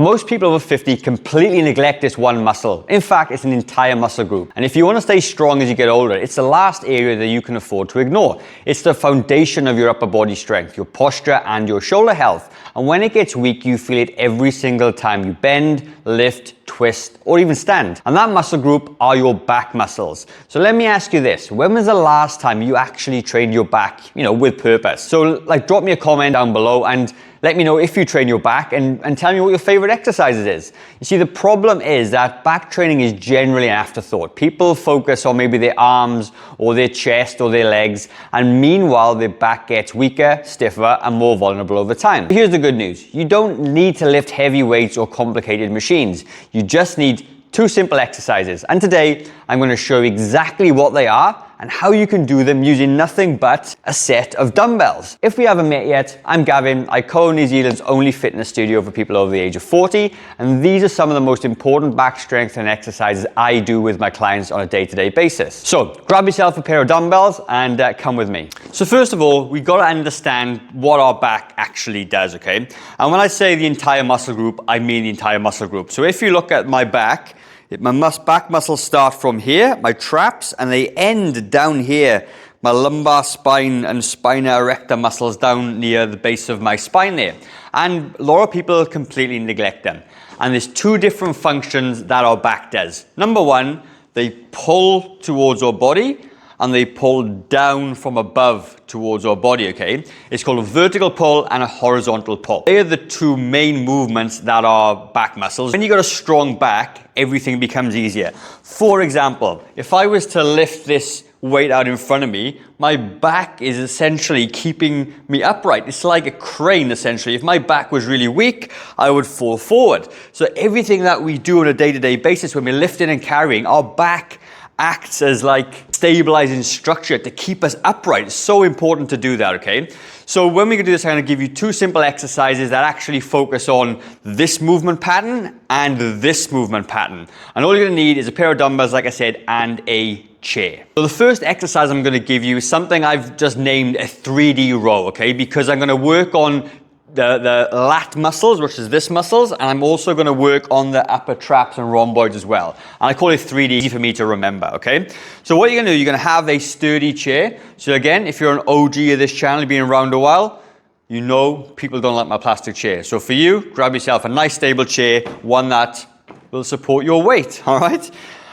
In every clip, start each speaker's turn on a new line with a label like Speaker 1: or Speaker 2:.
Speaker 1: Most people over 50 completely neglect this one muscle. In fact, it's an entire muscle group. And if you want to stay strong as you get older, it's the last area that you can afford to ignore. It's the foundation of your upper body strength, your posture, and your shoulder health. And when it gets weak, you feel it every single time you bend, lift, twist, or even stand. And that muscle group are your back muscles. So let me ask you this. When was the last time you actually trained your back, with purpose? So drop me a comment down below and let me know if you train your back and tell me what your favorite exercises is. You see, the problem is that back training is generally an afterthought. People focus on maybe their arms or their chest or their legs, and meanwhile their back gets weaker, stiffer, and more vulnerable over time. Here's the good news. You don't need to lift heavy weights or complicated machines. You just need 2 simple exercises. And today I'm going to show you exactly what they are and how you can do them using nothing but a set of dumbbells. If we haven't met yet, I'm Gavin. I co-own New Zealand's only fitness studio for people over the age of 40, and these are some of the most important back strengthening exercises I do with my clients on a day-to-day basis. So grab yourself a pair of dumbbells and come with me. So first of all, we got to understand what our back actually does, okay? And when I say the entire muscle group, I mean the entire muscle group. So if you look at my back, my back muscles start from here, my traps, and they end down here, my lumbar spine and spina erector muscles down near the base of my spine there. And a lot of people completely neglect them. And there's 2 different functions that our back does. Number 1, they pull towards our body, and they pull down from above towards our body, okay? It's called a vertical pull and a horizontal pull. They are the 2 main movements that are back muscles. When you got a strong back, everything becomes easier. For example, if I was to lift this weight out in front of me, my back is essentially keeping me upright. It's like a crane, essentially. If my back was really weak, I would fall forward. So everything that we do on a day-to-day basis when we're lifting and carrying, our back acts as like stabilizing structure to keep us upright. It's so important to do that, okay? So when we do this, I'm going to give you 2 simple exercises that actually focus on this movement pattern and this movement pattern. And all you're going to need is a pair of dumbbells, like I said, and a chair. So the first exercise I'm going to give you is something I've just named a 3D row, okay? Because I'm going to work on the lat muscles, which is this muscles, and I'm also going to work on the upper traps and rhomboids as well. And I call it 3D, easy for me to remember, okay? So what you're going to do, you're going to have a sturdy chair. So again, if you're an OG of this channel, you've been around a while, you know people don't like my plastic chair. So for you, grab yourself a nice stable chair, one that will support your weight, all right?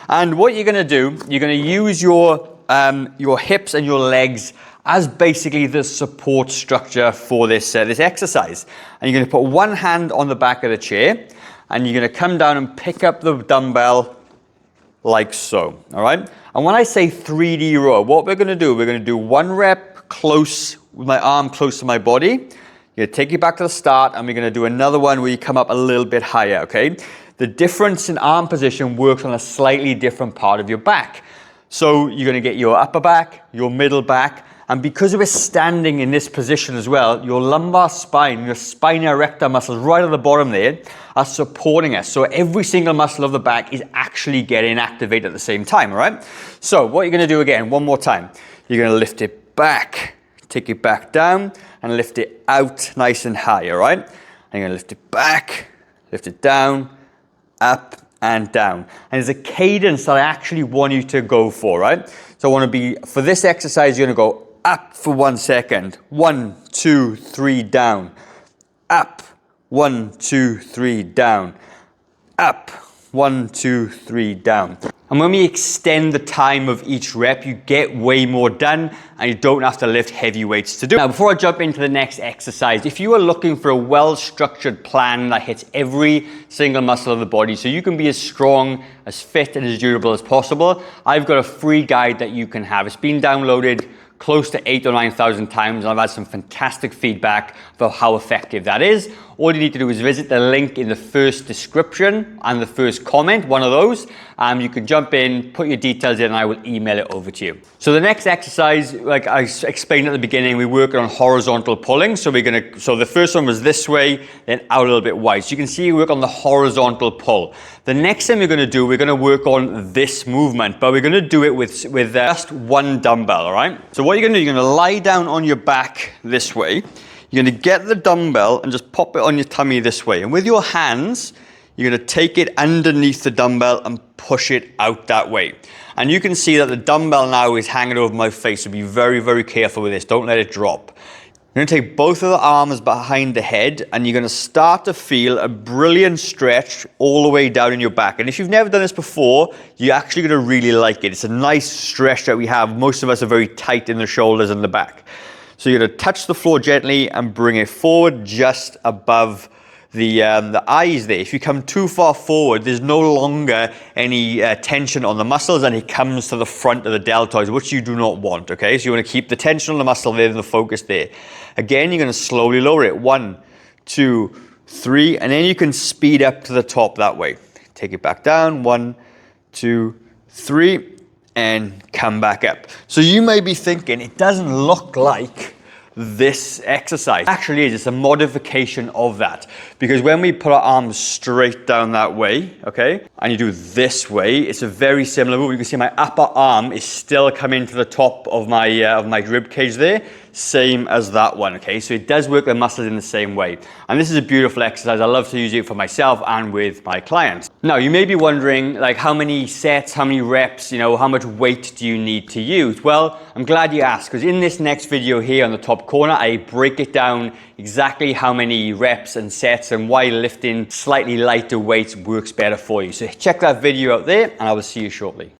Speaker 1: And what you're going to do, you're going to use your hips and your legs as basically the support structure for this exercise. And you're going to put one hand on the back of the chair, and you're going to come down and pick up the dumbbell like so, all right? And when I say 3D row, what we're going to do, we're going to do 1 rep close, with my arm close to my body. You're going to take it back to the start, and we're going to do another one where you come up a little bit higher, okay? The difference in arm position works on a slightly different part of your back. So you're going to get your upper back, your middle back, and because we're standing in this position as well, your lumbar spine, your spina erector muscles right at the bottom there are supporting us. So every single muscle of the back is actually getting activated at the same time, all right? So what you're going to do again, one more time. You're going to lift it back, take it back down, and lift it out nice and high, all right? And you're going to lift it back, lift it down, up, and down. And there's a cadence that I actually want you to go for, right? So I want to be, for this exercise, you're going to go up for 1 second. 1, 2, 3, down. Up. 1, 2, 3, down. Up. 1, 2, 3, down. And when we extend the time of each rep, you get way more done and you don't have to lift heavy weights to do it. Now, before I jump into the next exercise, if you are looking for a well-structured plan that hits every single muscle of the body so you can be as strong, as fit, and as durable as possible, I've got a free guide that you can have. It's been downloaded close to 8,000 or 9,000 times, and I've had some fantastic feedback about how effective that is. All you need to do is visit the link in the first description and the first comment, one of those. You can jump in, put your details in, and I will email it over to you. So the next exercise, like I explained at the beginning, we work on horizontal pulling. So the first one was this way, then out a little bit wide. So you can see we work on the horizontal pull. The next thing we're going to do, we're going to work on this movement, but we're going to do it with just 1 dumbbell, all right? So what you're going to do, you're going to lie down on your back this way. You're gonna get the dumbbell and just pop it on your tummy this way. And with your hands, you're gonna take it underneath the dumbbell and push it out that way. And you can see that the dumbbell now is hanging over my face, so be very, very careful with this. Don't let it drop. You're gonna take both of the arms behind the head and you're gonna start to feel a brilliant stretch all the way down in your back. And if you've never done this before, you're actually gonna really like it. It's a nice stretch that we have. Most of us are very tight in the shoulders and the back. So you're gonna touch the floor gently and bring it forward just above the eyes there. If you come too far forward, there's no longer any tension on the muscles and it comes to the front of the deltoids, which you do not want, okay? So you want to keep the tension on the muscle there and the focus there. Again, you're going to slowly lower it. 1, 2, 3, and then you can speed up to the top that way. Take it back down. 1, 2, 3, and come back up. So you may be thinking, it doesn't look like this exercise. Actually is, it's a modification of that, because when we put our arms straight down that way, okay, and you do this way, it's a very similar move. You can see my upper arm is still coming to the top of my rib cage there, same as that one, okay? So it does work the muscles in the same way. And this is a beautiful exercise. I love to use it for myself and with my clients. Now, you may be wondering, like, how many sets, how many reps, you know, how much weight do you need to use? Well, I'm glad you asked, because in this next video here on the top corner, I break it down exactly how many reps and sets and why lifting slightly lighter weights works better for you. So check that video out there, and I will see you shortly.